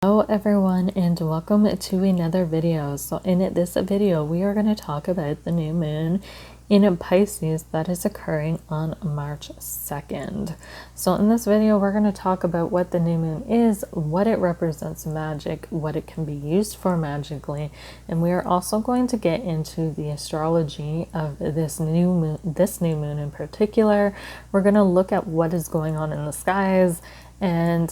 Hello everyone, and welcome to another video. So in this video we are going to talk about the new moon in Pisces that is occurring on March 2nd. So in this video we're going to talk about what the new moon is, what it represents magic, what it can be used for magically, and we are also going to get into the astrology of this new moon in particular. We're going to look at what is going on in the skies and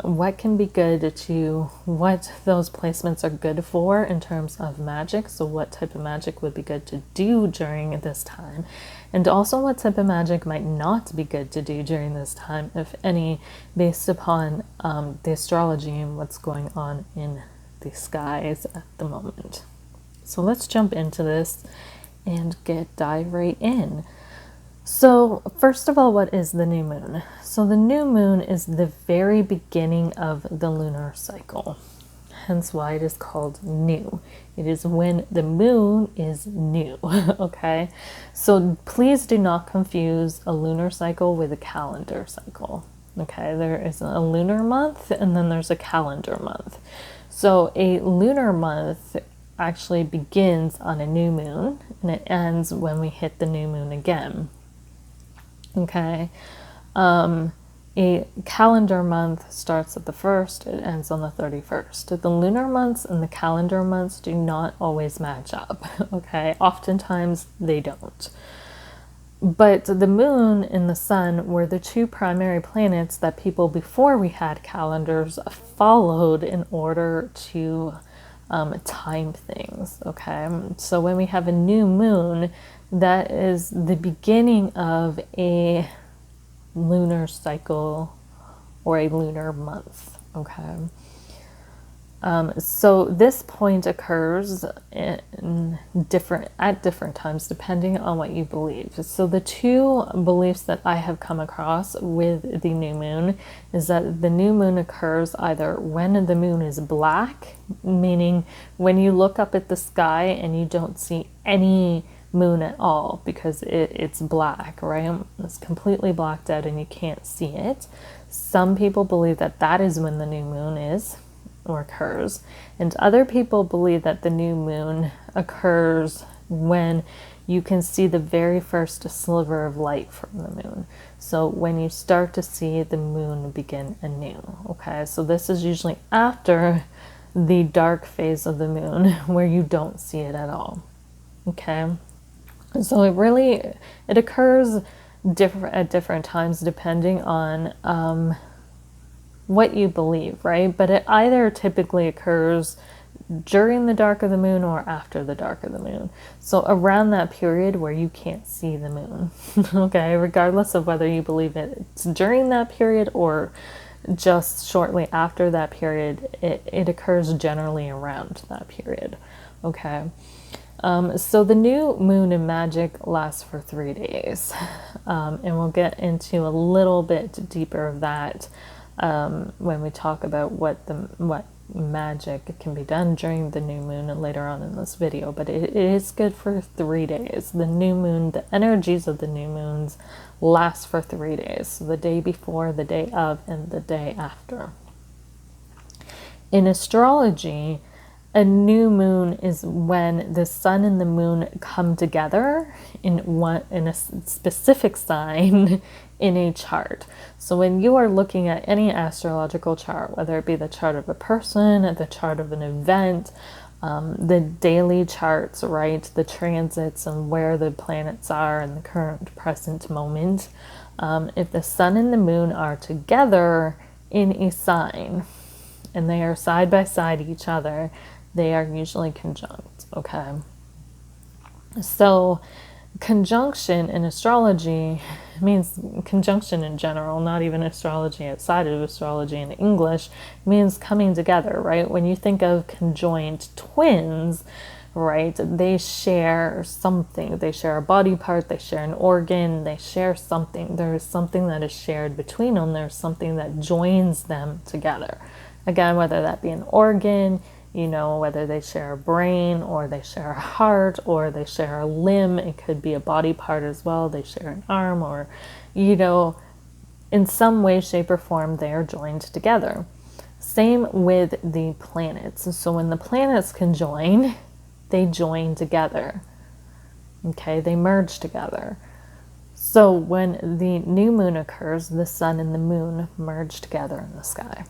what can be good to what those placements are good for in terms of magic. So what type of magic would be good to do during this time, and also what type of magic might not be good to do during this time, if any, based upon the astrology and what's going on in the skies at the moment. So let's jump into this and dive right in. So first of all, what is the new moon? So the new moon is the very beginning of the lunar cycle, hence why it is called new. It is when the moon is new. Okay, so please do not confuse a lunar cycle with a calendar cycle. Okay, there is a lunar month and then there's a calendar month. So a lunar month actually begins on a new moon and it ends when we hit the new moon again. Okay, a calendar month starts at the 1st, it ends on the 31st. The lunar months and the calendar months do not always match up. Okay, oftentimes they don't. But the moon and the sun were the two primary planets that people before we had calendars followed in order to time things. Okay, so when we have a new moon, that is the beginning of a lunar cycle or a lunar month. Okay, so this point occurs at different times depending on what you believe. So the two beliefs that I have come across with the new moon is that the new moon occurs either when the moon is black, meaning when you look up at the sky and you don't see any moon at all because it's black, right? It's completely blacked out and you can't see it. Some people believe that that is when the new moon is or occurs, and other people believe that the new moon occurs when you can see the very first sliver of light from the moon. So when you start to see the moon begin anew. Okay, so this is usually after the dark phase of the moon where you don't see it at all. Okay, so it occurs at different times depending on what you believe, right? But it either typically occurs during the dark of the moon or after the dark of the moon. So around that period where you can't see the moon. Okay, regardless of whether you believe it's during that period or just shortly after that period, it occurs generally around that period. Okay. So the new moon in magic lasts for 3 days, and we'll get into a little bit deeper of that when we talk about what magic can be done during the new moon and later on in this video. But it is good for 3 days. The new moon, the energies of the new moons last for 3 days. So the day before, the day of, and the day after. In astrology, a new moon is when the sun and the moon come together in a specific sign in a chart. So when you are looking at any astrological chart, whether it be the chart of a person, the chart of an event, the daily charts, right, the transits and where the planets are in the current present moment, if the sun and the moon are together in a sign and they are side by side each other, they are usually conjunct. Okay, so conjunction in astrology means conjunction in general, not even astrology outside of astrology in English, means coming together, right? When you think of conjoined twins, right, they share something. They share a body part, they share an organ, they share something. There is something that is shared between them. There's something that joins them together. Again, whether that be an organ, you know, whether they share a brain or they share a heart or they share a limb, it could be a body part as well. They share an arm, or, you know, in some way, shape, or form, they are joined together. Same with the planets. So when the planets conjoin, they join together. Okay, they merge together. So when the new moon occurs, the sun and the moon merge together in the sky.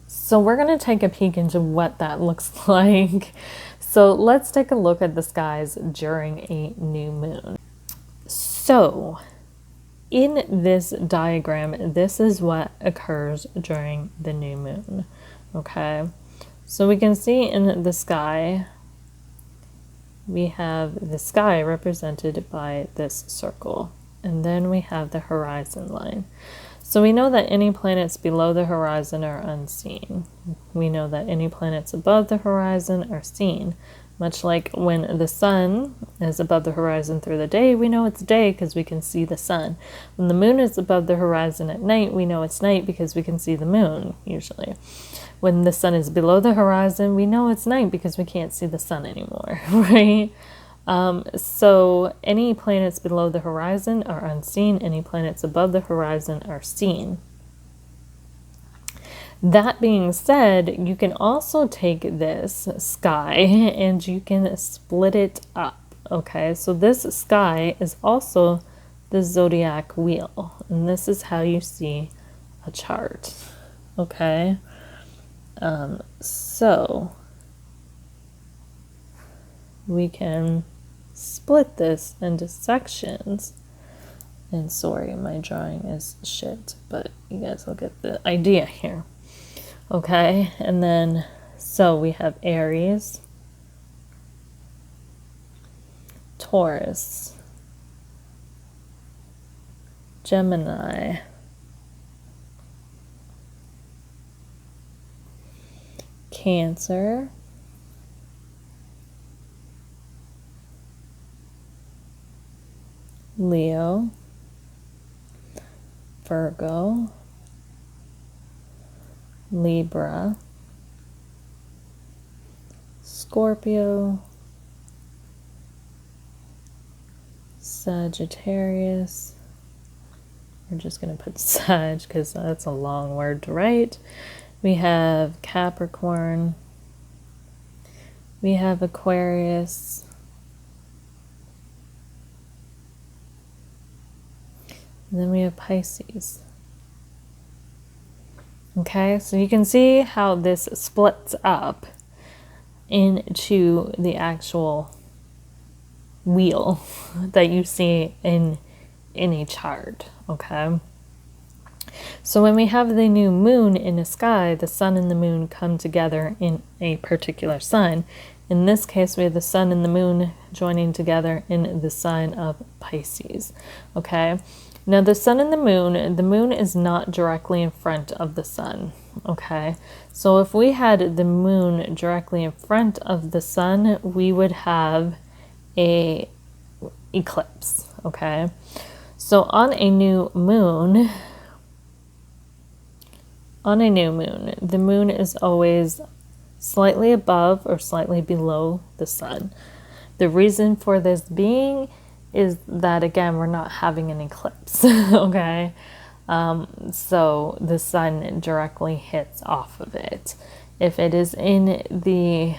So we're going to take a peek into what that looks like. So let's take a look at the skies during a new moon. So in this diagram, this is what occurs during the new moon. Okay, so we can see in the sky, we have the sky represented by this circle, and then we have the horizon line. So we know that any planets below the horizon are unseen. We know that any planets above the horizon are seen. Much like when the sun is above the horizon through the day, we know it's day because we can see the sun. When the moon is above the horizon at night, we know it's night because we can see the moon, usually. When the sun is below the horizon, we know it's night because we can't see the sun anymore, right? So any planets below the horizon are unseen. Any planets above the horizon are seen. That being said, you can also take this sky and you can split it up. Okay, so this sky is also the zodiac wheel, and this is how you see a chart. Okay, so we can split this into sections. And sorry, my drawing is shit, but you guys will get the idea here. Okay, and then so we have Aries, Taurus, Gemini, Cancer, Leo, Virgo, Libra, Scorpio, Sagittarius. We're just going to put Sag because that's a long word to write. We have Capricorn. We have Aquarius. And then we have Pisces. Okay, so you can see how this splits up into the actual wheel that you see in any chart. Okay, so when we have the new moon in the sky, the sun and the moon come together in a particular sign. In this case, we have the sun and the moon joining together in the sign of Pisces. Okay, now the sun and the moon is not directly in front of the sun. Okay, so if we had the moon directly in front of the sun, we would have a eclipse. Okay, so on a new moon, the moon is always slightly above or slightly below the sun. The reason for this being is that, again, we're not having an eclipse. Okay, so the sun directly hits off of it. If it is in the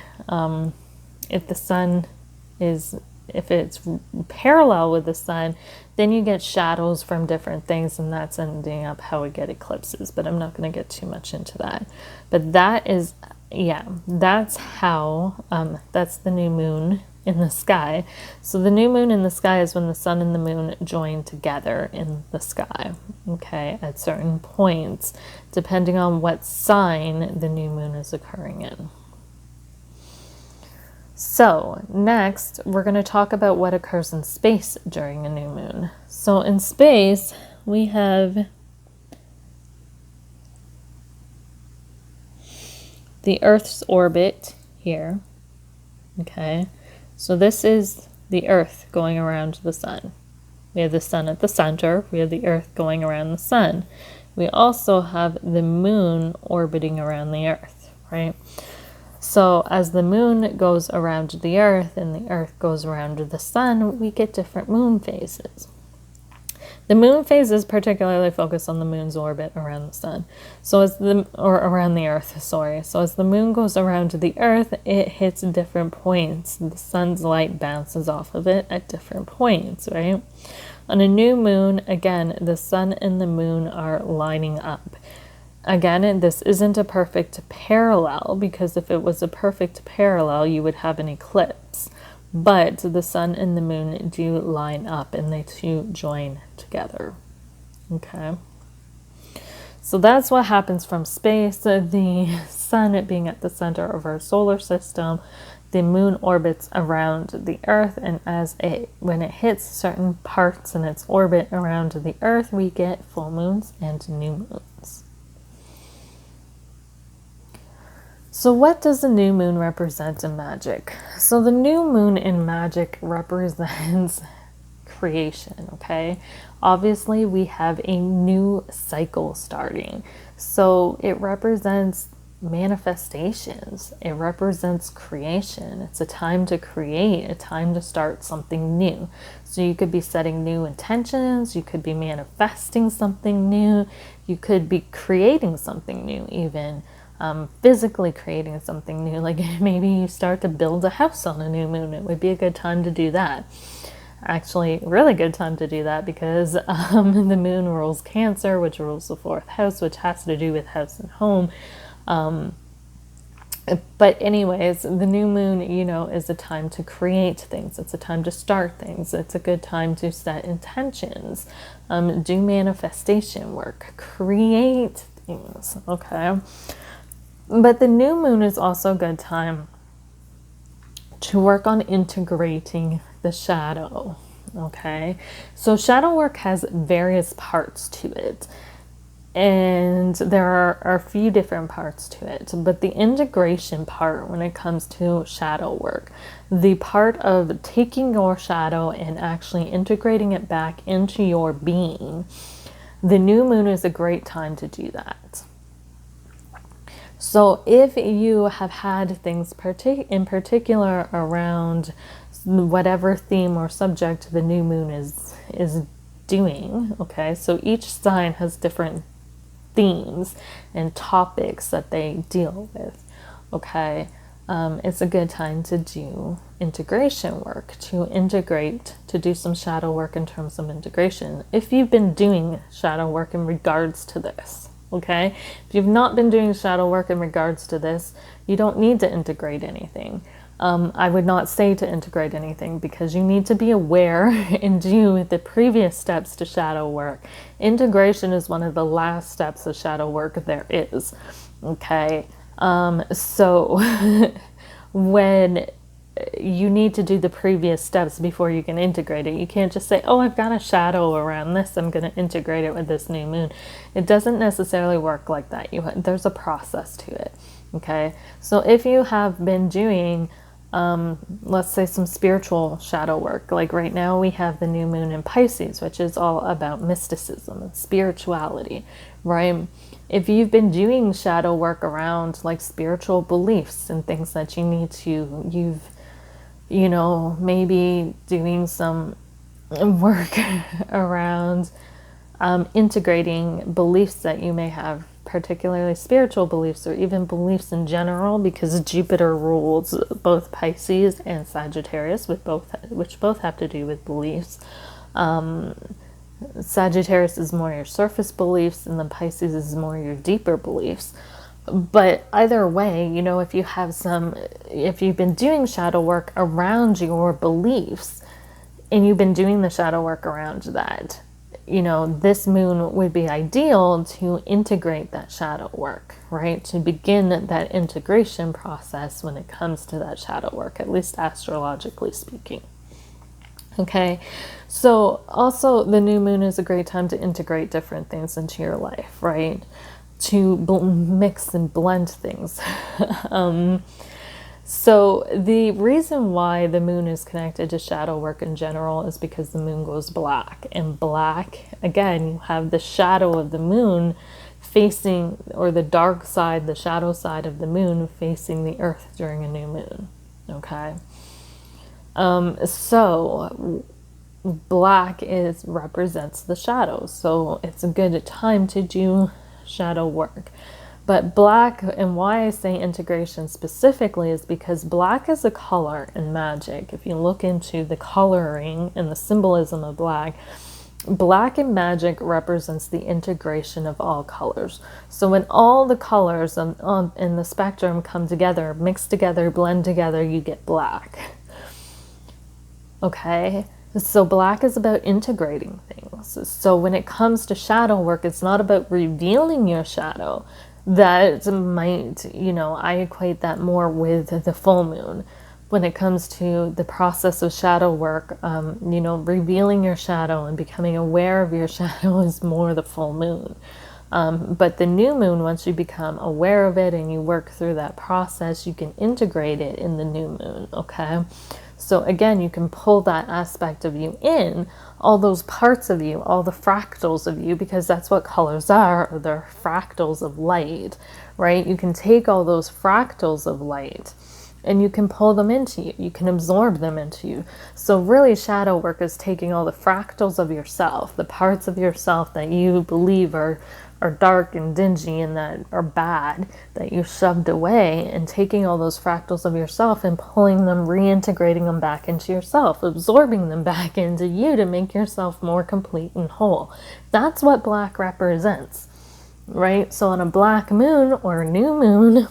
if it's parallel with the sun, then you get shadows from different things, and that's ending up how we get eclipses. But I'm not going to get too much into that. But that is, yeah, that's how, that's the new moon in the sky. So the new moon in the sky is when the sun and the moon join together in the sky, okay, at certain points, depending on what sign the new moon is occurring in. So next, we're going to talk about what occurs in space during a new moon. So in space, we have the Earth's orbit here, okay? So this is the Earth going around the sun. We have the sun at the center. We have the Earth going around the sun. We also have the moon orbiting around the Earth, right? So as the moon goes around the Earth and the Earth goes around the sun, we get different moon phases. The moon phase is particularly focused on the moon's orbit around the sun. Or around the earth, sorry. So as the moon goes around the earth, it hits different points. The sun's light bounces off of it at different points, right? On a new moon, again, the sun and the moon are lining up. Again, this isn't a perfect parallel, because if it was a perfect parallel, you would have an eclipse. But the sun and the moon do line up, and they two join together. Okay. So that's what happens from space. The sun being at the center of our solar system, the moon orbits around the earth, and when it hits certain parts in its orbit around the earth, we get full moons and new moons. So what does the new moon represent in magic? So the new moon in magic represents creation, okay? Obviously, we have a new cycle starting. So it represents manifestations. It represents creation. It's a time to create, a time to start something new. So you could be setting new intentions, you could be manifesting something new, you could be creating something new even. Physically creating something new, like maybe you start to build a house on a new moon. It would be a good time to do that. Actually, really good time to do that, because the moon rules Cancer, which rules the 4th house, which has to do with house and home. But anyways, the new moon, is a time to create things. It's a time to start things. It's a good time to set intentions, do manifestation work, create things, okay? But the new moon is also a good time to work on integrating the shadow, okay? So shadow work has various parts to it, and there are a few different parts to it. But the integration part, when it comes to shadow work, the part of taking your shadow and actually integrating it back into your being, the new moon is a great time to do that. So if you have had things in particular around whatever theme or subject the new moon is doing, okay, so each sign has different themes and topics that they deal with, okay, it's a good time to do integration work, to do some shadow work in terms of integration. If you've been doing shadow work in regards to this, okay, if you've not been doing shadow work in regards to this, you don't need to integrate anything. I would not say to integrate anything, because you need to be aware and do the previous steps to shadow work. Integration is one of the last steps of shadow work there is, okay? So when you need to do the previous steps before you can integrate it. You can't just say, oh, I've got a shadow around this, I'm going to integrate it with this new moon. It doesn't necessarily work like that. There's a process to it, okay? So if you have been doing, let's say, some spiritual shadow work, like right now we have the new moon in Pisces, which is all about mysticism and spirituality, right? If you've been doing shadow work around like spiritual beliefs and things that you need to, maybe doing some work around integrating beliefs that you may have, particularly spiritual beliefs or even beliefs in general, because Jupiter rules both Pisces and Sagittarius, which both have to do with beliefs. Sagittarius is more your surface beliefs, and then Pisces is more your deeper beliefs. But either way, if you've been doing shadow work around your beliefs and you've been doing the shadow work around that, this moon would be ideal to integrate that shadow work, right? To begin that integration process when it comes to that shadow work, at least astrologically speaking. Okay, so also the new moon is a great time to integrate different things into your life, right? To mix and blend things. So the reason why the moon is connected to shadow work in general is because the moon goes black. And black, again, you have the shadow of the moon facing, or the dark side, the shadow side of the moon facing the earth during a new moon. Okay. So black represents the shadows. So it's a good time to do shadow work. But black, and why I say integration specifically, is because black is a color in magic. If you look into the coloring and the symbolism of black, black in magic represents the integration of all colors. So when all the colors in the spectrum come together, mix together, blend together, you get black. Okay? So black is about integrating things. So when it comes to shadow work, it's not about revealing your shadow. That might, I equate that more with the full moon. When it comes to the process of shadow work, revealing your shadow and becoming aware of your shadow is more the full moon. But the new moon, once you become aware of it and you work through that process, you can integrate it in the new moon, okay? So again, you can pull that aspect of you in, all those parts of you, all the fractals of you, because that's what colors are. They're fractals of light, right? You can take all those fractals of light and you can pull them into you. You can absorb them into you. So really, shadow work is taking all the fractals of yourself, the parts of yourself that you believe are dark and dingy and that are bad, that you shoved away, and taking all those fractals of yourself and pulling them, reintegrating them back into yourself, absorbing them back into you to make yourself more complete and whole. That's what black represents, right? So on a black moon or a new moon,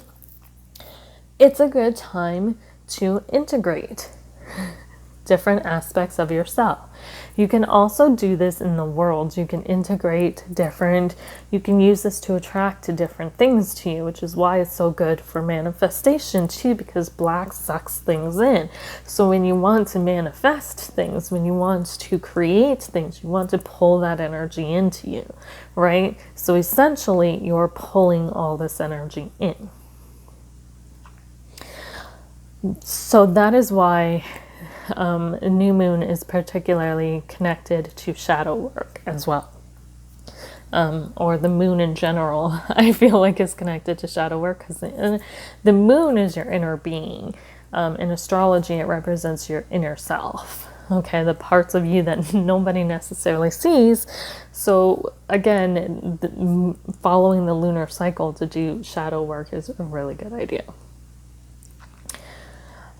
it's a good time to integrate different aspects of yourself. You can also do this in the world. You can integrate you can use this to attract to different things to you, which is why it's so good for manifestation too, because black sucks things in. So when you want to manifest things, when you want to create things, you want to pull that energy into you, right? So essentially, you're pulling all this energy in. So that is why a new moon is particularly connected to shadow work as well. Or the moon in general, I feel like is connected to shadow work, because the moon is your inner being. In astrology, it represents your inner self. Okay, the parts of you that nobody necessarily sees. So again, following the lunar cycle to do shadow work is a really good idea.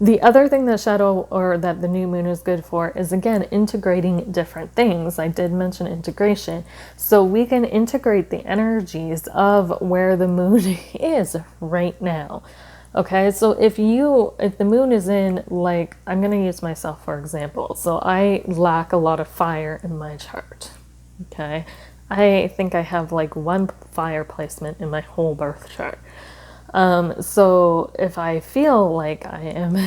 The other thing that that the new moon is good for is, again, integrating different things. I did mention integration. So we can integrate the energies of where the moon is right now. Okay, so if the moon is in, like, I'm going to use myself for example. So I lack a lot of fire in my chart. Okay, I think I have like one fire placement in my whole birth chart. So if I feel like I am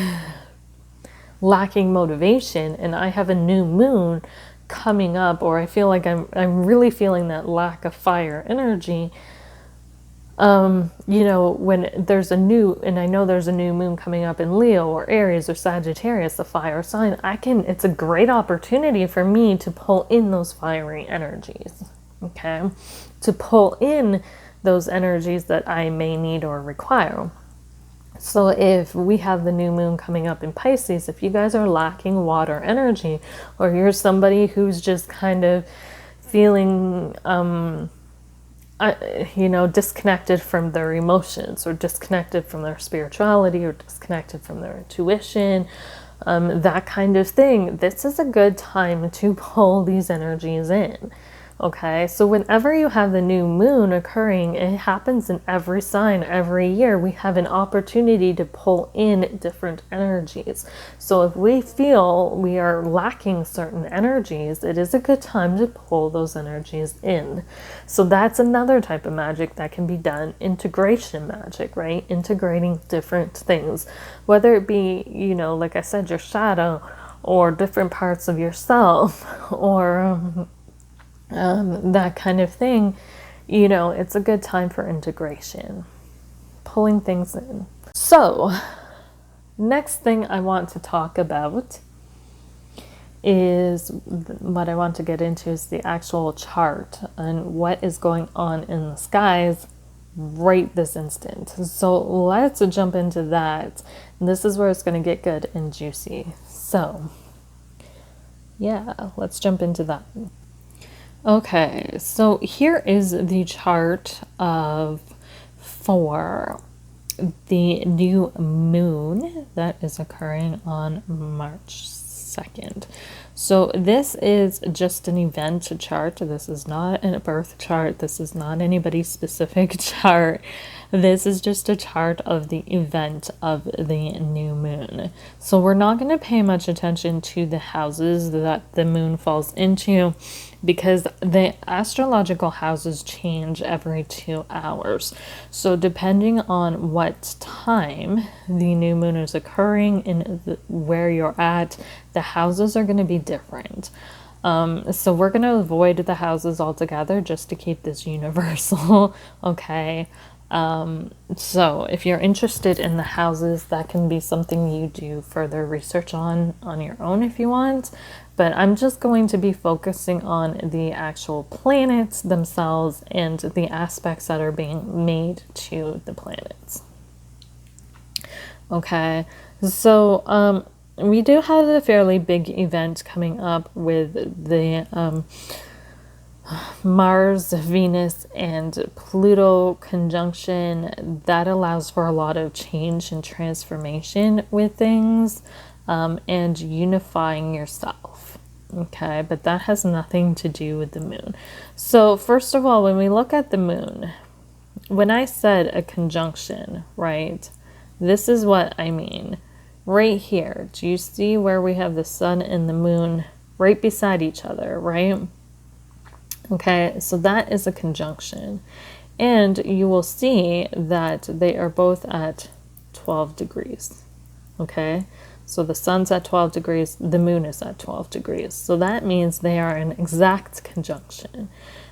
lacking motivation and I have a new moon coming up, or I feel like I'm really feeling that lack of fire energy, when there's and I know there's a new moon coming up in Leo or Aries or Sagittarius, the fire sign, it's a great opportunity for me to pull in those fiery energies, okay? To pull in those energies that I may need or require. So if we have the new moon coming up in Pisces, if you guys are lacking water energy, or you're somebody who's just kind of feeling, disconnected from their emotions, or disconnected from their spirituality, or disconnected from their intuition, that kind of thing, this is a good time to pull these energies in. Okay, so whenever you have the new moon occurring, it happens in every sign every year. We have an opportunity to pull in different energies. So if we feel we are lacking certain energies, it is a good time to pull those energies in. So that's another type of magic that can be done, integration magic, right? Integrating different things, whether it be, like I said, your shadow, or different parts of yourself, or that kind of thing. It's a good time for integration, pulling things in. So next thing I want to talk about is what I want to get into is the actual chart and what is going on in the skies right this instant. So let's jump into that. This is where it's going to get good and juicy. So Yeah, let's jump into that. Okay, so here is the chart for the new moon that is occurring on March 2nd. So this is just an event chart. This is not a birth chart. This is not anybody's specific chart. This is just a chart of the event of the new moon. So we're not going to pay much attention to the houses that the moon falls into, because the astrological houses change every 2 hours. So depending on what time the new moon is occurring and where you're at, the houses are going to be different. So we're going to avoid the houses altogether just to keep this universal, okay? So if you're interested in the houses, that can be something you do further research on your own if you want. But I'm just going to be focusing on the actual planets themselves and the aspects that are being made to the planets. Okay, so we do have a fairly big event coming up with the Mars, Venus, and Pluto conjunction that allows for a lot of change and transformation with things, and unifying yourself. Okay, but that has nothing to do with the moon. So first of all, when we look at the moon, when I said a conjunction, right, this is what I mean. Right here, do you see where we have the sun and the moon right beside each other, right? Okay, so that is a conjunction. And you will see that they are both at 12 degrees. Okay, so the sun's at 12 degrees, the moon is at 12 degrees. So that means they are an exact conjunction.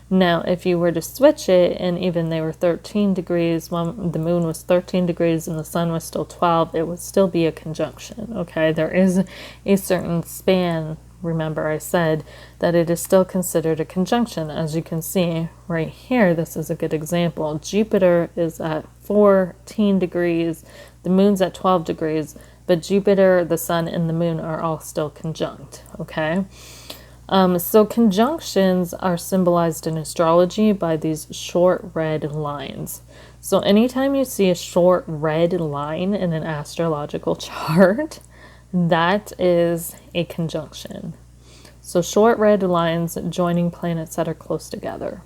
Now, if you were to switch it and even they were 13 degrees, when the moon was 13 degrees and the sun was still 12, it would still be a conjunction. Okay, there is a certain span. Remember, I said that it is still considered a conjunction. As you can see right here, this is a good example. Jupiter is at 14 degrees, the moon's at 12 degrees, but Jupiter, the sun, and the moon are all still conjunct, okay? So conjunctions are symbolized in astrology by these short red lines. So anytime you see a short red line in an astrological chart, that is a conjunction. So short red lines joining planets that are close together.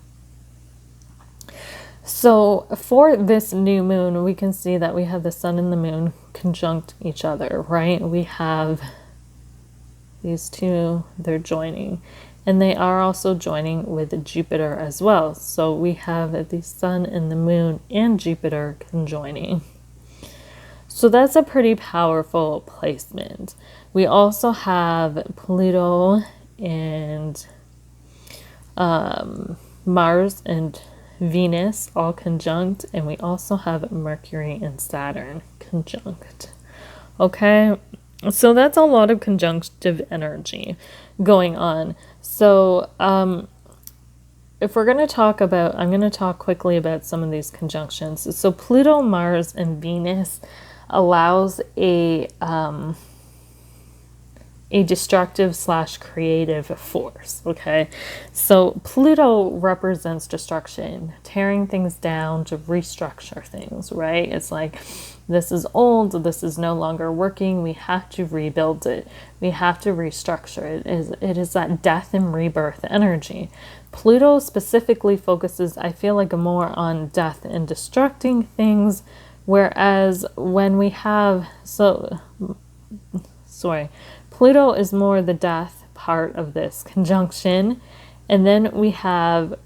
So for this new moon, we can see that we have the sun and the moon conjunct each other, right? We have these two, they're joining. And they are also joining with Jupiter as well. So we have the sun and the moon and Jupiter conjoining. So that's a pretty powerful placement. We also have Pluto and Mars and Venus all conjunct, and we also have Mercury and Saturn conjunct. Okay, so that's a lot of conjunctive energy going on. So if we're going to talk about, I'm going to talk quickly about some of these conjunctions. So Pluto, Mars, and Venus allows a destructive / creative force, okay? So Pluto represents destruction, tearing things down to restructure things, right? It's like, this is old, this is no longer working, we have to rebuild it, we have to restructure it. It is that death and rebirth energy. Pluto specifically focuses, I feel like, more on death and destructing things, whereas when we have, Pluto is more the death part of this conjunction. And then we have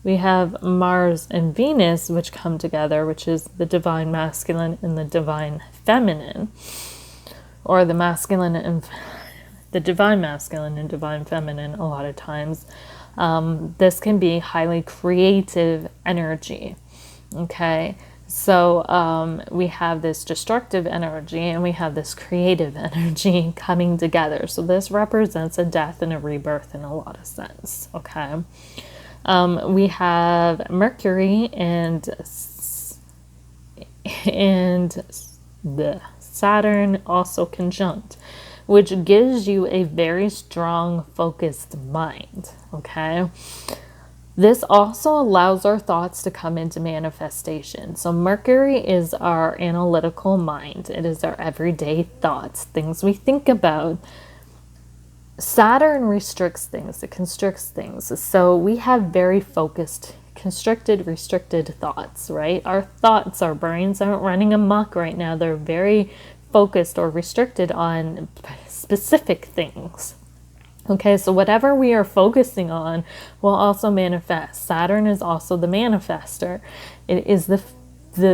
Mars and Venus, which come together, which is the divine masculine and the divine feminine, or the masculine and the divine masculine and divine feminine a lot of times. This can be highly creative energy. Okay, so we have this destructive energy and we have this creative energy coming together. So this represents a death and a rebirth in a lot of sense. Okay, we have Mercury and the Saturn also conjunct, which gives you a very strong, focused mind, okay? This also allows our thoughts to come into manifestation. So Mercury is our analytical mind. It is our everyday thoughts, things we think about. Saturn restricts things, it constricts things. So we have very focused, constricted, restricted thoughts, right? Our thoughts, our brains aren't running amok right now. They're very focused or restricted on specific things. Okay, so whatever we are focusing on will also manifest. Saturn is also the manifester. It is the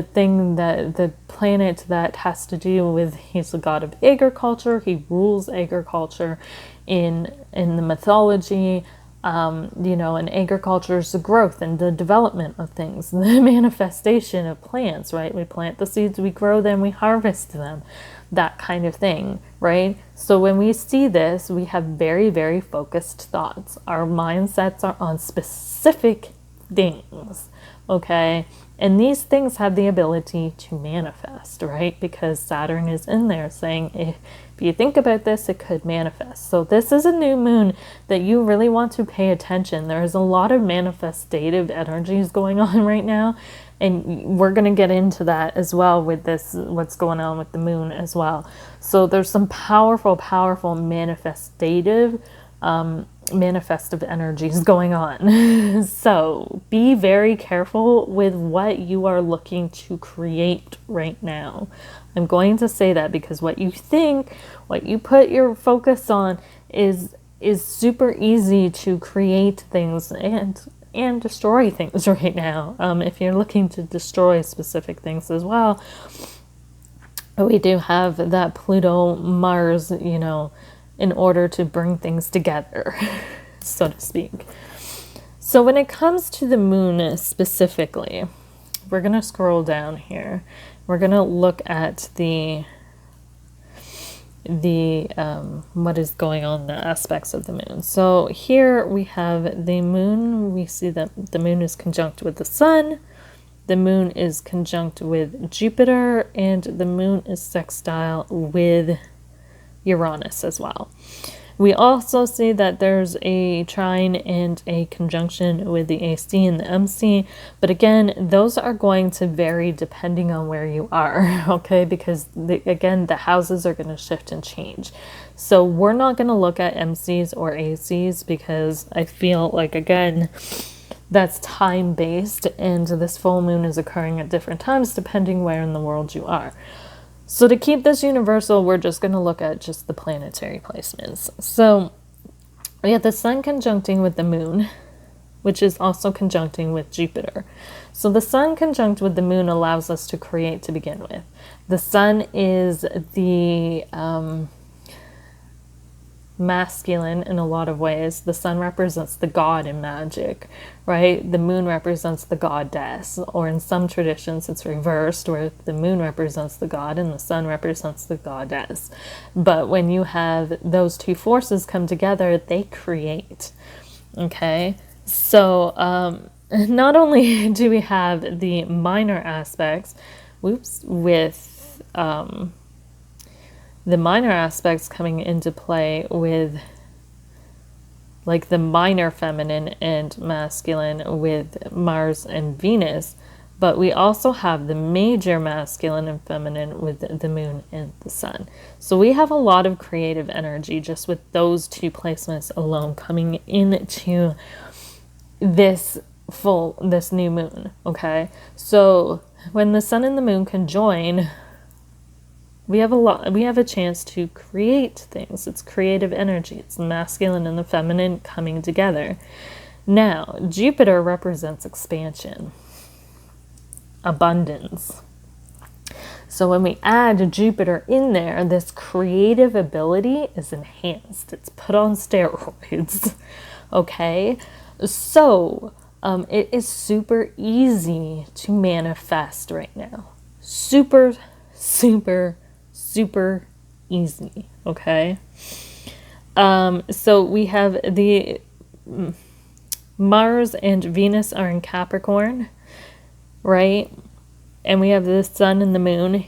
thing that the planet that has to do with, he's the god of agriculture. He rules agriculture in the mythology. You know, and agriculture is the growth and the development of things, the manifestation of plants, right? We plant the seeds, we grow them, we harvest them, that kind of thing, right? So when we see this, we have very, very focused thoughts. Our mindsets are on specific things, okay? And these things have the ability to manifest, right? Because Saturn is in there saying, if you think about this, it could manifest. So this is a new moon that you really want to pay attention. There's a lot of manifestative energies going on right now. And we're going to get into that as well with this, what's going on with the moon as well. So there's some powerful, powerful manifestive energies going on. So be very careful with what you are looking to create right now. I'm going to say that because what you think, what you put your focus on is super easy to create things and destroy things right now. If you're looking to destroy specific things as well, we do have that Pluto Mars, you know, in order to bring things together, so to speak. So when it comes to the moon specifically, we're going to scroll down here. We're going to look at the what is going on, the aspects of the moon. So here we have the moon. We see that the moon is conjunct with the sun. The moon is conjunct with Jupiter, and the moon is sextile with Uranus as well. We also see that there's a trine and a conjunction with the AC and the MC, but again, those are going to vary depending on where you are, okay? Because again, the houses are going to shift and change. So we're not going to look at MCs or ACs because I feel like, again, that's time-based, and this full moon is occurring at different times depending where in the world you are. So to keep this universal, we're just going to look at just the planetary placements. So we have the sun conjuncting with the moon, which is also conjuncting with Jupiter. So the sun conjunct with the moon allows us to create to begin with. The sun is the masculine in a lot of ways. The sun represents the god in magic, right? The moon represents the goddess, or in some traditions it's reversed, where the moon represents the god and the sun represents the goddess. But when you have those two forces come together, they create, okay? So not only do we have the minor aspects, with the minor aspects coming into play with like the minor feminine and masculine with Mars and Venus, but we also have the major masculine and feminine with the moon and the sun. So we have a lot of creative energy just with those two placements alone coming into this new moon, okay? So when the sun and the moon conjoin, we have a chance to create things. It's creative energy. It's the masculine and the feminine coming together. Now, Jupiter represents expansion, abundance. So when we add Jupiter in there, this creative ability is enhanced. It's put on steroids, okay? So it is super easy to manifest right now. Super easy, okay? So we have the Mars and Venus are in Capricorn, right? And we have the sun and the moon.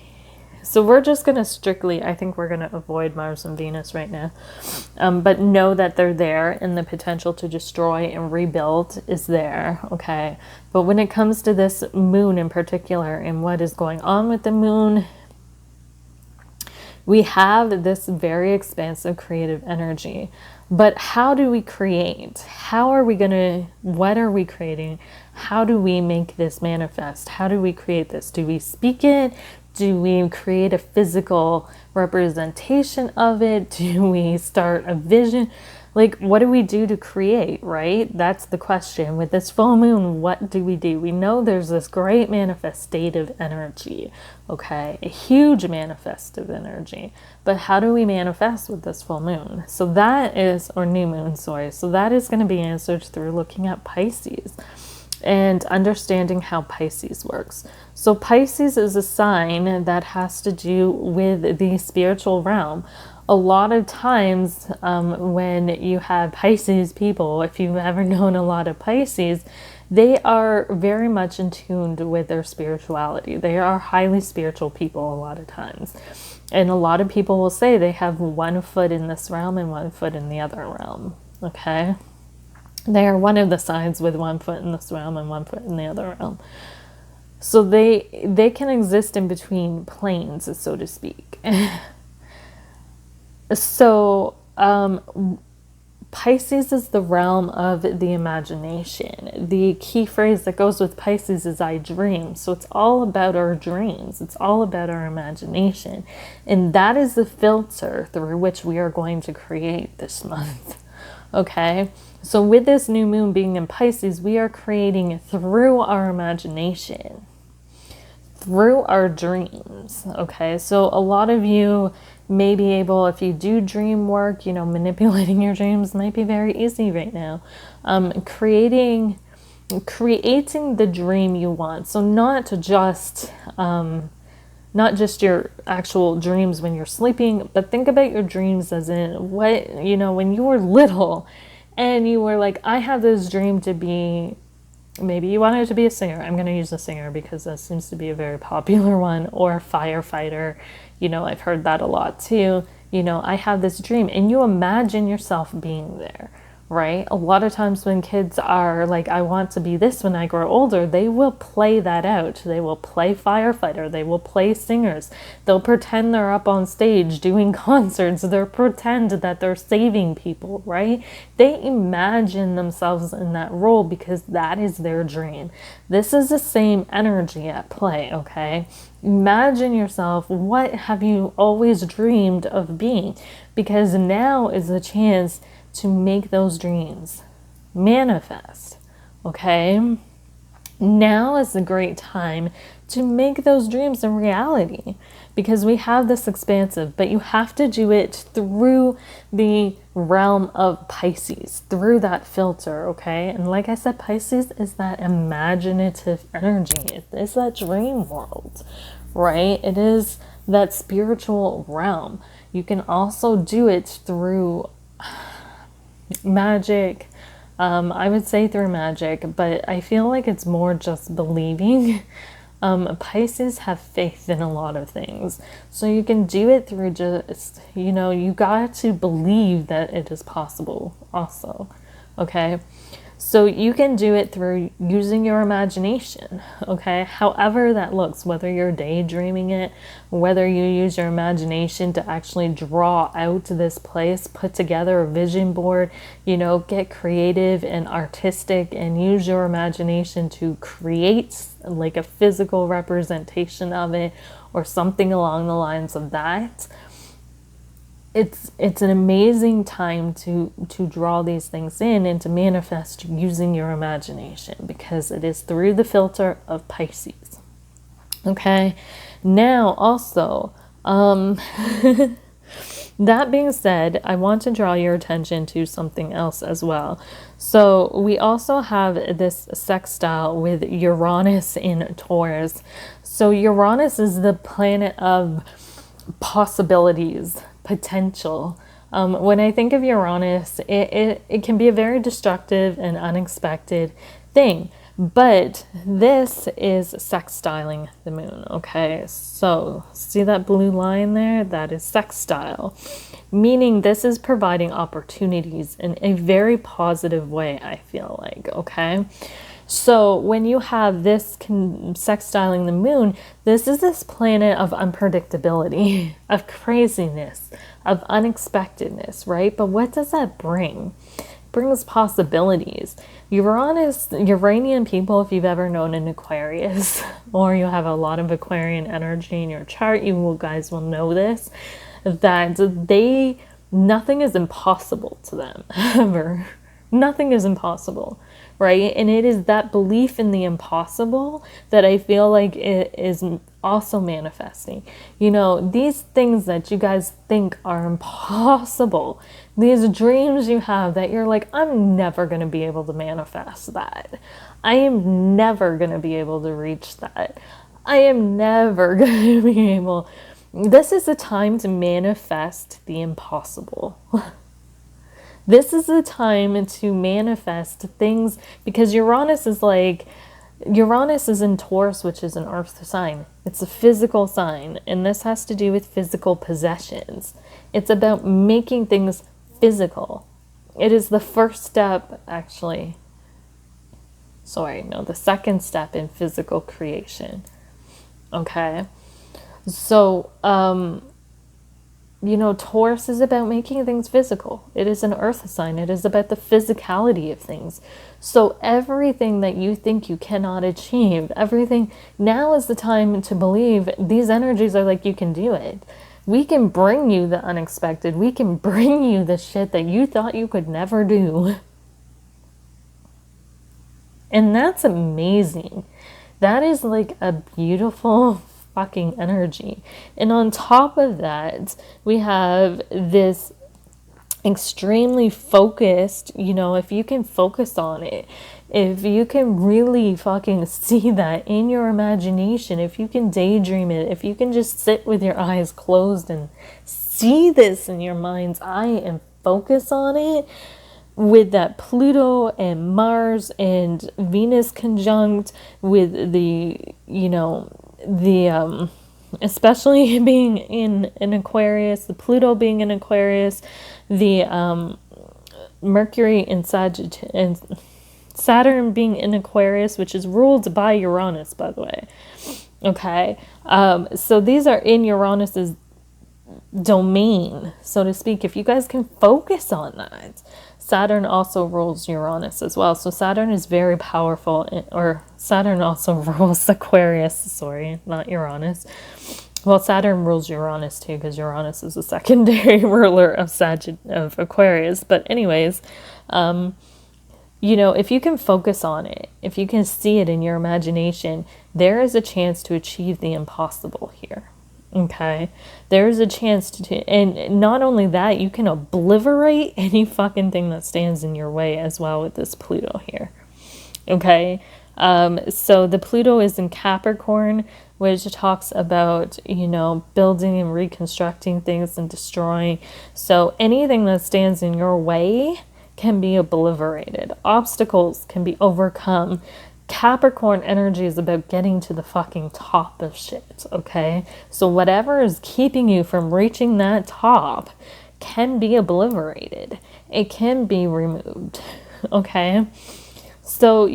So we're just going to strictly, I think we're going to avoid Mars and Venus right now, but know that they're there, and the potential to destroy and rebuild is there, okay? But when it comes to this moon in particular and what is going on with the moon, we have this very expansive creative energy. But how do we create? How are we going to, what are we creating? How do we make this manifest? How do we create this? Do we speak it? Do we create a physical representation of it? Do we start a vision? Like, what do we do to create, right? That's the question. With this full moon, what do? We know there's this great manifestative energy, okay? A huge manifestive energy. But how do we manifest with this full moon? So that is, or new moon, sorry. So that is going to be answered through looking at Pisces and understanding how Pisces works. So Pisces is a sign that has to do with the spiritual realm. A lot of times when you have Pisces people, if you've ever known a lot of Pisces, they are very much in tune with their spirituality. They are highly spiritual people a lot of times. And a lot of people will say they have one foot in this realm and one foot in the other realm, okay? They are one of the signs with one foot in this realm and one foot in the other realm. So they can exist in between planes, so to speak. So Pisces is the realm of the imagination. The key phrase that goes with Pisces is I dream. So it's all about our dreams. It's all about our imagination. And that is the filter through which we are going to create this month. Okay? So with this new moon being in Pisces, we are creating through our imagination, through our dreams. Okay? So a lot of you may be able, if you do dream work, you know, manipulating your dreams might be very easy right now. Creating the dream you want. So not just your actual dreams when you're sleeping, but think about your dreams as in what, you know, when you were little and you were like, I have this dream to be, maybe you wanted to be a singer. I'm going to use a singer because that seems to be a very popular one, or a firefighter. You know, I've heard that a lot too. You know, I have this dream, and you imagine yourself being there, right? A lot of times when kids are like, I want to be this when I grow older, they will play that out. They will play firefighter. They will play singers. They'll pretend they're up on stage doing concerts. They'll pretend that they're saving people, right? They imagine themselves in that role because that is their dream. This is the same energy at play, okay? Imagine yourself, what have you always dreamed of being? Because now is the chance to make those dreams manifest, okay? Now is a great time to make those dreams a reality, because we have this expansive, but you have to do it through the realm of Pisces, through that filter, okay? And like I said, Pisces is that imaginative energy. It is that dream world, right? It is that spiritual realm. You can also do it through magic. I would say through magic, but I feel like it's more just believing. Pisces have faith in a lot of things. So you can do it through just, you know, you got to believe that it is possible also. Okay. So you can do it through using your imagination, okay? However that looks, whether you're daydreaming it, whether you use your imagination to actually draw out this place, put together a vision board, you know, get creative and artistic and use your imagination to create like a physical representation of it or something along the lines of that. It's an amazing time to draw these things in and to manifest using your imagination, because it is through the filter of Pisces. Okay, now also, that being said, I want to draw your attention to something else as well. So we also have this sextile with Uranus in Taurus. So Uranus is the planet of possibilities, potential. When I think of Uranus, it can be a very destructive and unexpected thing. But this is sextiling the moon, okay? So see that blue line there? That is sextile, meaning this is providing opportunities in a very positive way, I feel like, okay? So when you have this sextiling the moon, this is this planet of unpredictability, of craziness, of unexpectedness, right? But what does that bring? It brings possibilities. Uranian people, if you've ever known an Aquarius, or you have a lot of Aquarian energy in your chart, guys will know this, that nothing is impossible to them, ever. Nothing is impossible, right? And it is that belief in the impossible that I feel like it is also manifesting. You know, these things that you guys think are impossible, these dreams you have that you're like, I'm never going to be able to manifest that. I am never going to be able to reach that. I am never going to be able. This is the time to manifest the impossible. This is the time to manifest things, because Uranus is in Taurus, which is an earth sign. It's a physical sign, and this has to do with physical possessions. It's about making things physical. It is the first step, actually. The second step in physical creation. Okay? So, Taurus is about making things physical. It is an earth sign. It is about the physicality of things. So everything that you think you cannot achieve, now is the time to believe these energies are like, you can do it. We can bring you the unexpected. We can bring you the shit that you thought you could never do. And that's amazing. That is like a beautiful fucking energy. And on top of that, we have this extremely focused, if you can focus on it, if you can really fucking see that in your imagination, if you can daydream it, if you can just sit with your eyes closed and see this in your mind's eye and focus on it, with that Pluto and Mars and Venus conjunct with especially being in an Aquarius, the Pluto being in Aquarius, the Mercury in Sagittarius, and Saturn being in Aquarius, which is ruled by Uranus, by the way. Okay, so these are in Uranus's domain, so to speak. If you guys can focus on that. Saturn also rules Uranus as well. So Saturn is very powerful, or Saturn also rules Aquarius, sorry, not Uranus. Well, Saturn rules Uranus too, because Uranus is a secondary ruler of Aquarius. But anyways, if you can focus on it, if you can see it in your imagination, there is a chance to achieve the impossible here. Okay, there's a chance and not only that, you can obliterate any fucking thing that stands in your way as well with this Pluto here. Okay, so the Pluto is in Capricorn, which talks about, building and reconstructing things and destroying. So anything that stands in your way can be obliterated. Obstacles can be overcome. Capricorn energy is about getting to the fucking top of shit, okay? So whatever is keeping you from reaching that top can be obliterated. It can be removed, okay? So,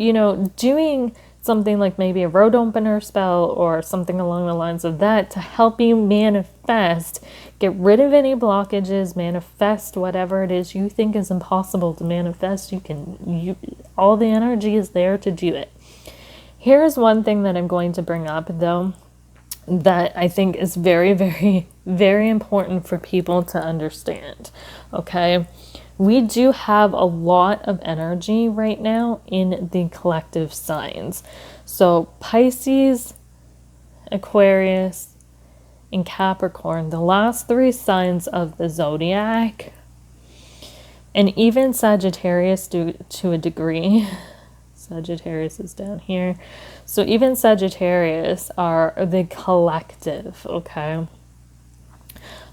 doing something like maybe a road opener spell or something along the lines of that to help you manifest, get rid of any blockages, manifest whatever it is you think is impossible to manifest. All the energy is there to do it. Here's one thing that I'm going to bring up, though, that I think is very, very, very important for people to understand, okay? We do have a lot of energy right now in the collective signs. So Pisces, Aquarius, and Capricorn, the last three signs of the zodiac, and even Sagittarius to a degree. Sagittarius is down here. So even Sagittarius are the collective, okay?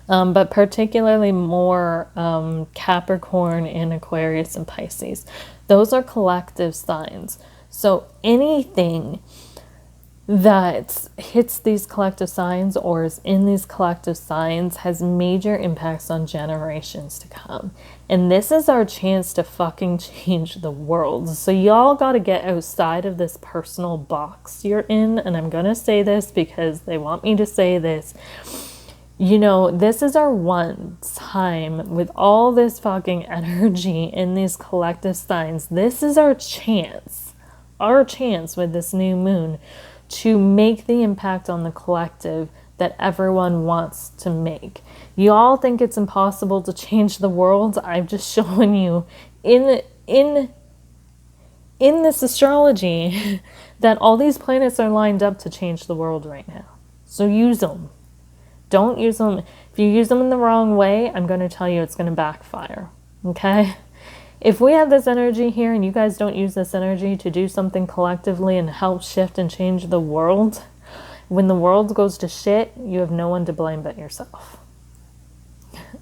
But particularly more Capricorn and Aquarius and Pisces. Those are collective signs. So anything that hits these collective signs or is in these collective signs has major impacts on generations to come. And this is our chance to fucking change the world. So y'all got to get outside of this personal box you're in. And I'm going to say this because they want me to say this. You know, this is our one time with all this fucking energy in these collective signs. This is our chance with this new moon to make the impact on the collective that everyone wants to make. You all think it's impossible to change the world. I'm just showing you in this astrology that all these planets are lined up to change the world right now. So use them. Don't use them. If you use them in the wrong way, I'm going to tell you it's going to backfire. Okay? If we have this energy here and you guys don't use this energy to do something collectively and help shift and change the world, when the world goes to shit, you have no one to blame but yourself.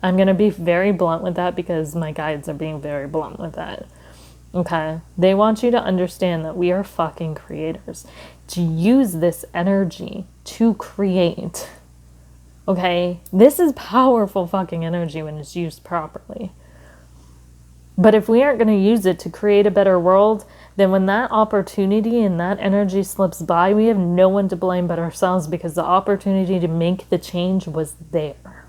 I'm going to be very blunt with that because my guides are being very blunt with that. Okay? They want you to understand that we are fucking creators. To use this energy to create. Okay? This is powerful fucking energy when it's used properly. But if we aren't going to use it to create a better world, then when that opportunity and that energy slips by, we have no one to blame but ourselves because the opportunity to make the change was there.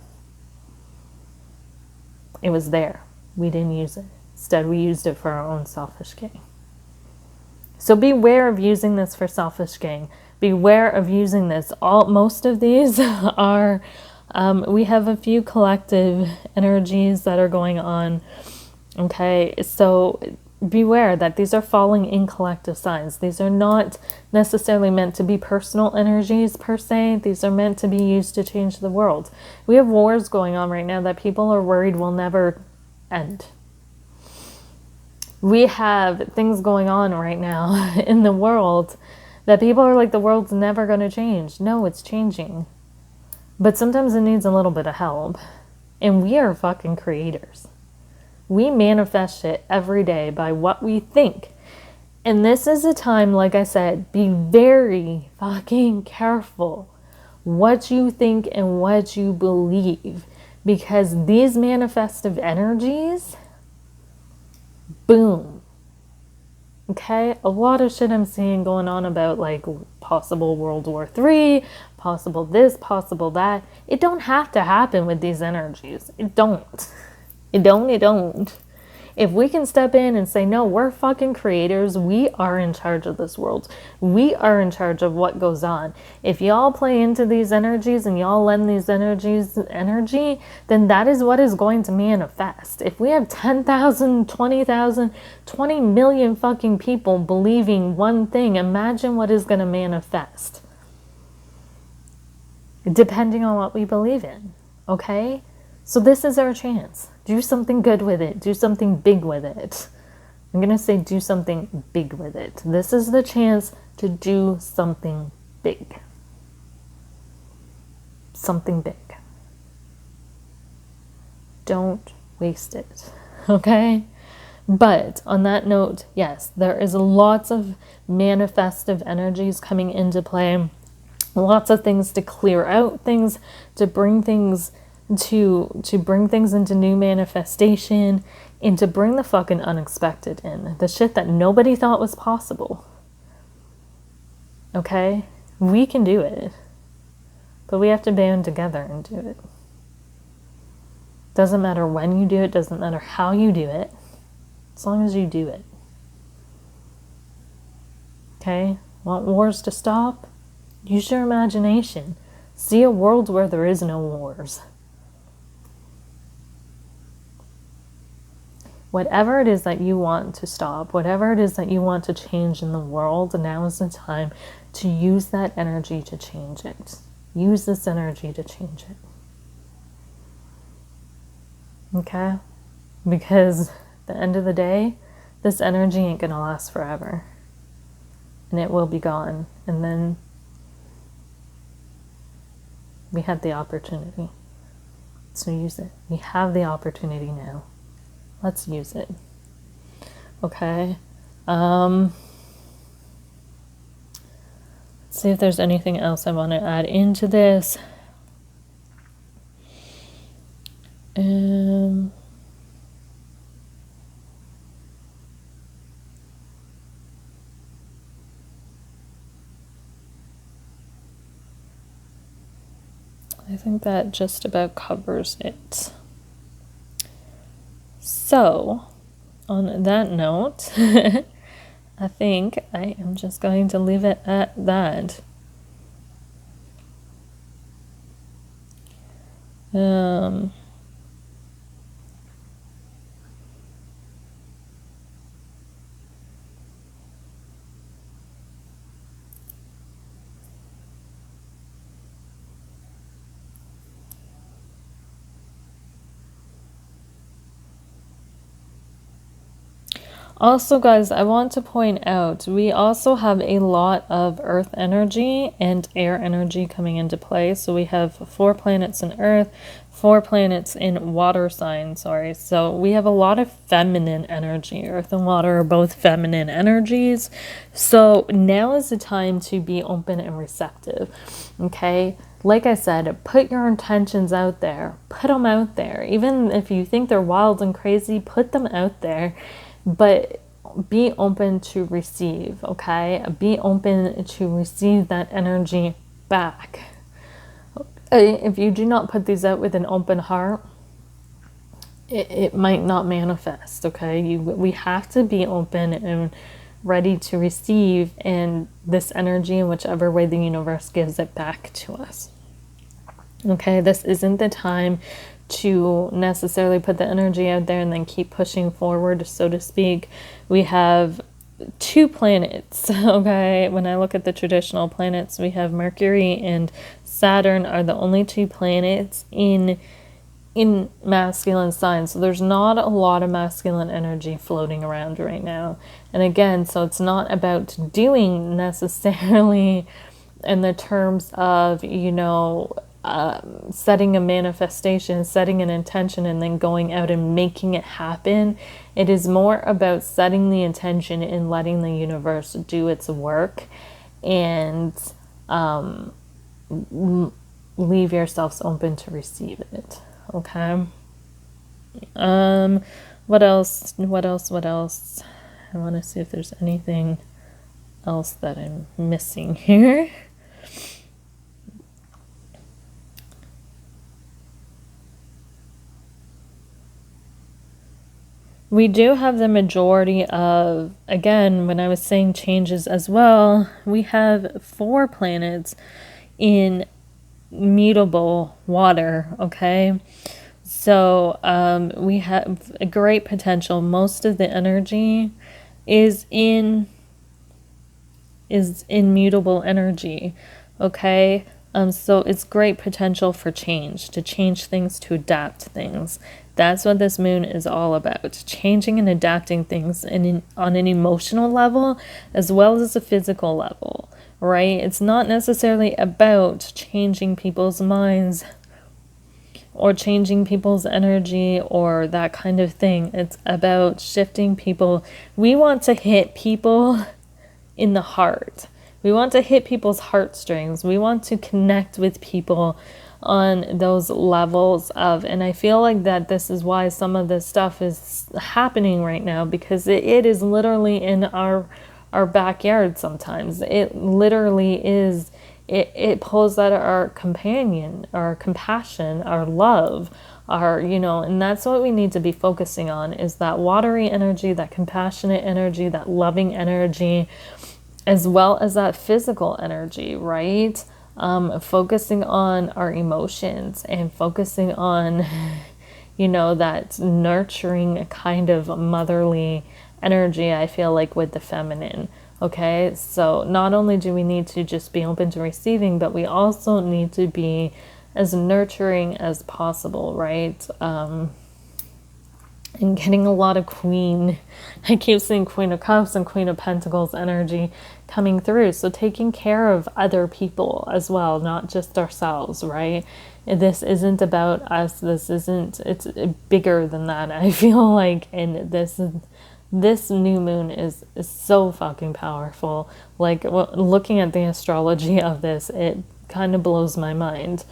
It was there. We didn't use it. Instead, we used it for our own selfish gain. So beware of using this for selfish gain. Beware of using this. Most of these are, we have a few collective energies that are going on. Okay, so beware that these are falling in collective signs. These are not necessarily meant to be personal energies per se. These are meant to be used to change the world. We have wars going on right now that people are worried will never end. We have things going on right now in the world that people are like, the world's never going to change. No, it's changing. But sometimes it needs a little bit of help. And we are fucking creators. We manifest shit every day by what we think. And this is a time, like I said, be very fucking careful what you think and what you believe. Because these manifestive energies, boom. Okay? A lot of shit I'm seeing going on about like possible World War III, possible this, possible that. It don't have to happen with these energies. It don't. It don't. If we can step in and say, no, we're fucking creators. We are in charge of this world. We are in charge of what goes on. If y'all play into these energies and y'all lend these energies energy, then that is what is going to manifest. If we have 10,000, 20,000, 20 million fucking people believing one thing, imagine what is going to manifest. Depending on what we believe in. Okay? So this is our chance. Do something good with it. Do something big with it. I'm going to say do something big with it. This is the chance to do something big. Something big. Don't waste it. Okay? But on that note, yes, there is lots of manifestive energies coming into play. Lots of things to clear out things, to bring things into new manifestation, and to bring the fucking unexpected in. The shit that nobody thought was possible. Okay? We can do it. But we have to band together and do it. Doesn't matter when you do it, doesn't matter how you do it, as long as you do it. Okay? Want wars to stop? Use your imagination. See a world where there is no wars. Whatever it is that you want to stop, whatever it is that you want to change in the world, now is the time to use that energy to change it. Use this energy to change it. Okay? Because at the end of the day, this energy ain't gonna last forever. And it will be gone. And then we had the opportunity. So use it. We have the opportunity now. Let's use it. Okay. see if there's anything else I want to add into this. I think that just about covers it. So, on that note, I think I am just going to leave it at that. Also, guys, I want to point out, we also have a lot of earth energy and air energy coming into play. So we have 4 planets in earth, 4 planets in water signs, sorry. So we have a lot of feminine energy. Earth and water are both feminine energies. So now is the time to be open and receptive, okay? Like I said, put your intentions out there. Put them out there. Even if you think they're wild and crazy, put them out there. But be open to receive, okay? Be open to receive that energy back. If you do not put these out with an open heart, it might not manifest, okay? We have to be open and ready to receive and this energy in whichever way the universe gives it back to us. Okay, this isn't the time to necessarily put the energy out there and then keep pushing forward, so to speak. We have 2 planets, okay? When I look at the traditional planets, we have Mercury and Saturn are the only 2 planets in masculine signs. So there's not a lot of masculine energy floating around right now. And again, so it's not about doing necessarily in the terms of, you know, setting a manifestation, setting an intention, and then going out and making it happen. It is more about setting the intention and letting the universe do its work, and leave yourselves open to receive it. Okay. What else? I want to see if there's anything else that I'm missing here. We do have the majority of, again, when I was saying changes as well, we have 4 planets in mutable water, okay? So we have a great potential. Most of the energy is in mutable energy, okay? So it's great potential for change, to change things, to adapt things. That's what this moon is all about, changing and adapting things on an emotional level as well as a physical level, right? It's not necessarily about changing people's minds or changing people's energy or that kind of thing. It's about shifting people. We want to hit people in the heart. We want to hit people's heartstrings. We want to connect with people on those levels of, and I feel like that this is why some of this stuff is happening right now, because it is literally in our backyard sometimes. It literally is, it pulls out our companion, our compassion, our love, our, you know, and that's what we need to be focusing on, is that watery energy, that compassionate energy, that loving energy, as well as that physical energy, right? Focusing on our emotions and focusing on, you know, that nurturing kind of motherly energy, I feel like, with the feminine. Okay, so not only do we need to just be open to receiving, but we also need to be as nurturing as possible, right? And getting a lot of Queen, I keep seeing Queen of Cups and Queen of Pentacles energy coming through. So taking care of other people as well, not just ourselves, right? This isn't about us. This isn't, it's bigger than that, I feel like. And this is this new moon is so fucking powerful. Like, looking at the astrology of this, it kind of blows my mind.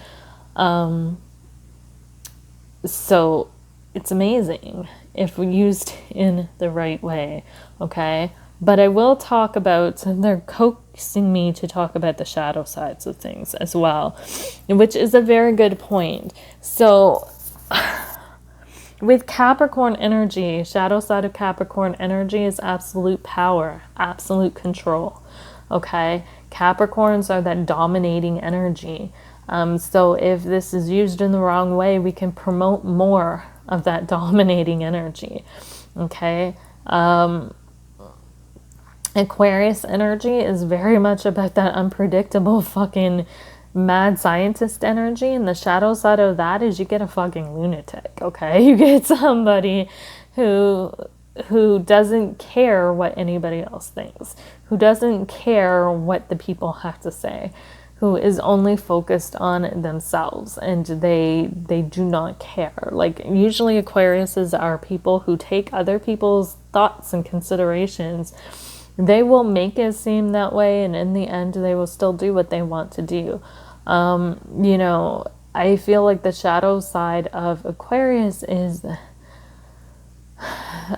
So it's amazing if used in the right way, okay? But I will talk about, they're coaxing me to talk about the shadow sides of things as well, which is a very good point. So with Capricorn energy, shadow side of Capricorn energy is absolute power, absolute control, okay? Capricorns are that dominating energy. So if this is used in the wrong way, we can promote more of that dominating energy, okay? Aquarius energy is very much about that unpredictable fucking mad scientist energy, and the shadow side of that is you get a fucking lunatic, okay? You get somebody who doesn't care what anybody else thinks, who doesn't care what the people have to say, who is only focused on themselves, and they do not care. Like, usually Aquariuses are people who take other people's thoughts and considerations. They will make it seem that way, and in the end they will still do what they want to do. You know, I feel like the shadow side of Aquarius is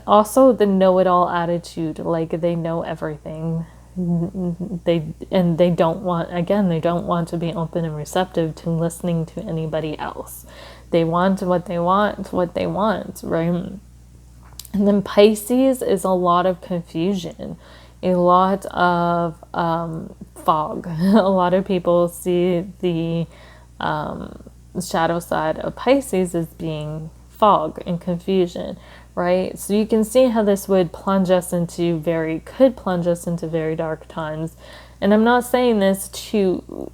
also the know-it-all attitude. Like, they know everything. They don't want to be open and receptive to listening to anybody else. They want what they want, right? And then Pisces is a lot of confusion, a lot of fog. A lot of people see the shadow side of Pisces as being fog and confusion, right? So you can see how this would could plunge us into very dark times. And I'm not saying this to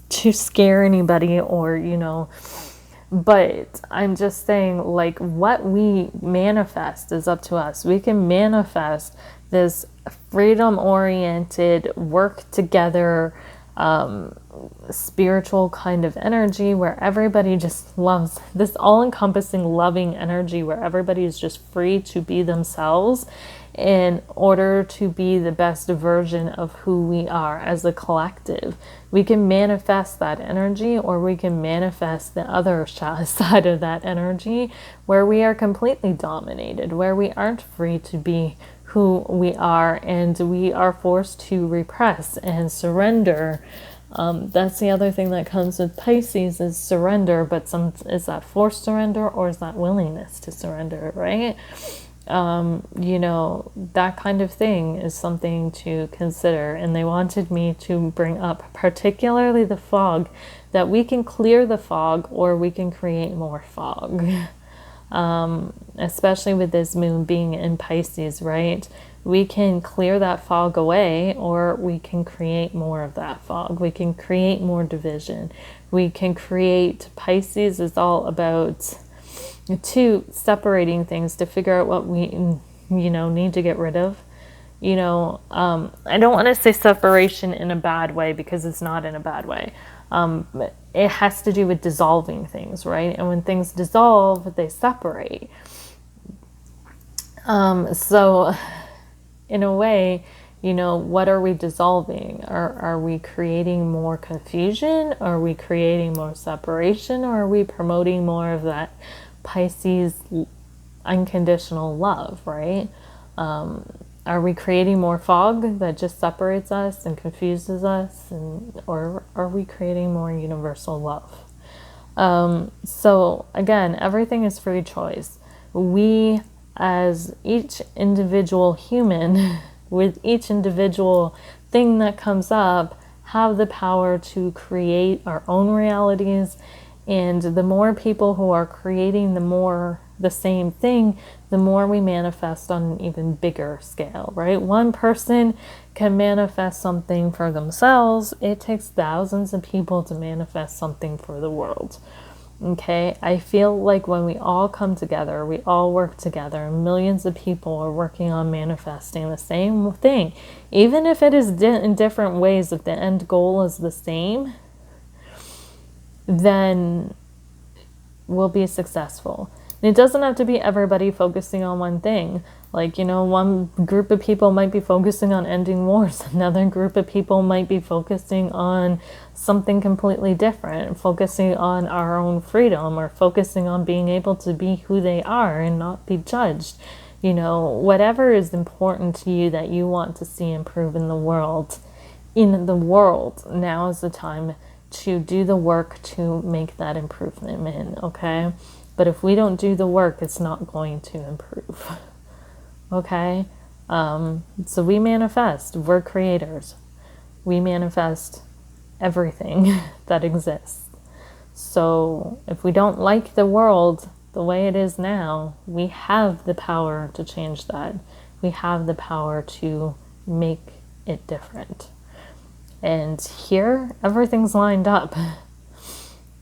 scare anybody or, you know, but I'm just saying, like, what we manifest is up to us. We can manifest this freedom-oriented, work together, spiritual kind of energy where everybody just loves this all-encompassing loving energy where everybody is just free to be themselves in order to be the best version of who we are as a collective. We can manifest that energy, or we can manifest the other side of that energy where we are completely dominated, where we aren't free to be who we are, and we are forced to repress and surrender. That's the other thing that comes with Pisces is surrender, but is that forced surrender or is that willingness to surrender, right? You know, that kind of thing is something to consider. And they wanted me to bring up particularly the fog, that we can clear the fog or we can create more fog. Especially with this moon being in Pisces, right? We can clear that fog away, or we can create more of that fog. We can create more division. We can create, Pisces is all about separating things to figure out what we, you know, need to get rid of. You know, I don't want to say separation in a bad way, because it's not in a bad way. It has to do with dissolving things, right? And when things dissolve, they separate. So in a way, you know, what are we dissolving? Are we creating more confusion? Are we creating more separation? Or are we promoting more of that Pisces unconditional love, right? Are we creating more fog that just separates us and confuses us, or are we creating more universal love? So again, everything is free choice. We, as each individual human, with each individual thing that comes up, have the power to create our own realities. And the more people who are creating the same thing, the more we manifest on an even bigger scale, right? One person can manifest something for themselves. It takes thousands of people to manifest something for the world. Okay, I feel like when we all come together, we all work together, and millions of people are working on manifesting the same thing, even if it is in different ways, if the end goal is the same, then we'll be successful. And it doesn't have to be everybody focusing on one thing. Like, you know, one group of people might be focusing on ending wars. Another group of people might be focusing on something completely different, focusing on our own freedom, or focusing on being able to be who they are and not be judged. You know, whatever is important to you that you want to see improve in the world, now is the time to do the work to make that improvement, okay? But if we don't do the work, it's not going to improve. Okay, so we manifest, we're creators. We manifest everything that exists. So if we don't like the world the way it is now, we have the power to change that. We have the power to make it different. And here, everything's lined up.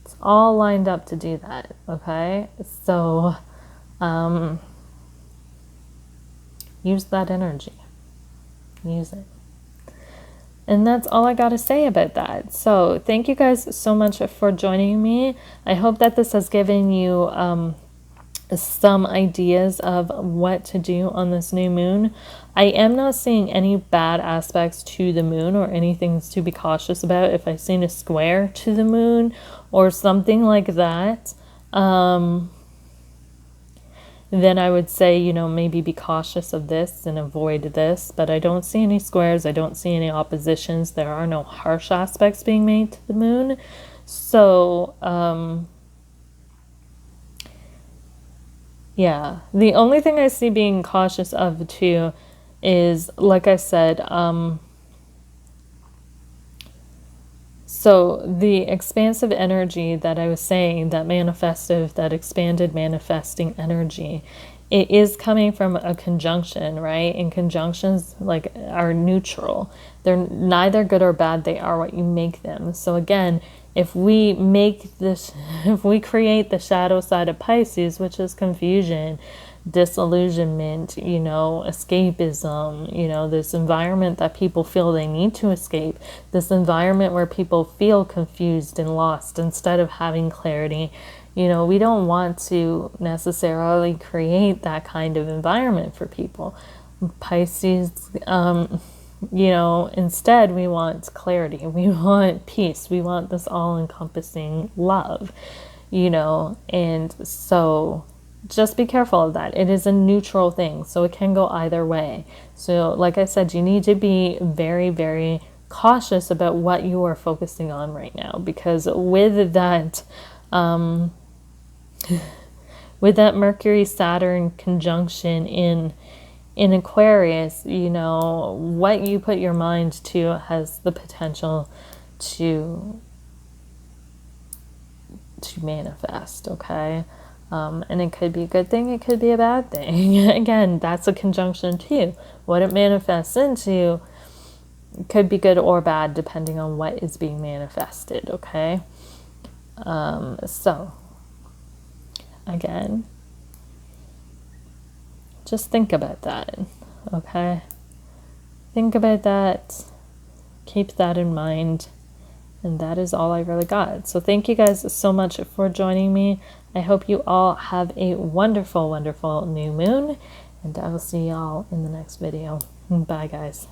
It's all lined up to do that, okay? So, use that energy. Use it. And that's all I got to say about that. So thank you guys so much for joining me. I hope that this has given you some ideas of what to do on this new moon. I am not seeing any bad aspects to the moon or anything to be cautious about. If I've seen a square to the moon or something like that, then I would say, you know, maybe be cautious of this and avoid this. But I don't see any squares. I don't see any oppositions. There are no harsh aspects being made to the moon. So, yeah. The only thing I see being cautious of, too, is, like I said, so the expansive energy that I was saying, that manifestive, that expanded manifesting energy, it is coming from a conjunction, right? And conjunctions like are neutral. They're neither good or bad. They are what you make them. So again, if we make this, if we create the shadow side of Pisces, which is confusion, disillusionment, you know, escapism, you know, this environment that people feel they need to escape, this environment where people feel confused and lost instead of having clarity, you know, we don't want to necessarily create that kind of environment for people. Pisces, you know, instead we want clarity, we want peace, we want this all-encompassing love, you know, and so just be careful of that. It is a neutral thing, so it can go either way. So like I said, you need to be very, very cautious about what you are focusing on right now, because with that Mercury Saturn conjunction in Aquarius, you know, what you put your mind to has the potential to manifest, okay? And it could be a good thing, it could be a bad thing. Again, that's a conjunction too. What it manifests into could be good or bad depending on what is being manifested, okay? So, again, just think about that, okay? Think about that, keep that in mind, and that is all I really got. So thank you guys so much for joining me. I hope you all have a wonderful, wonderful new moon, and I will see y'all in the next video. Bye, guys.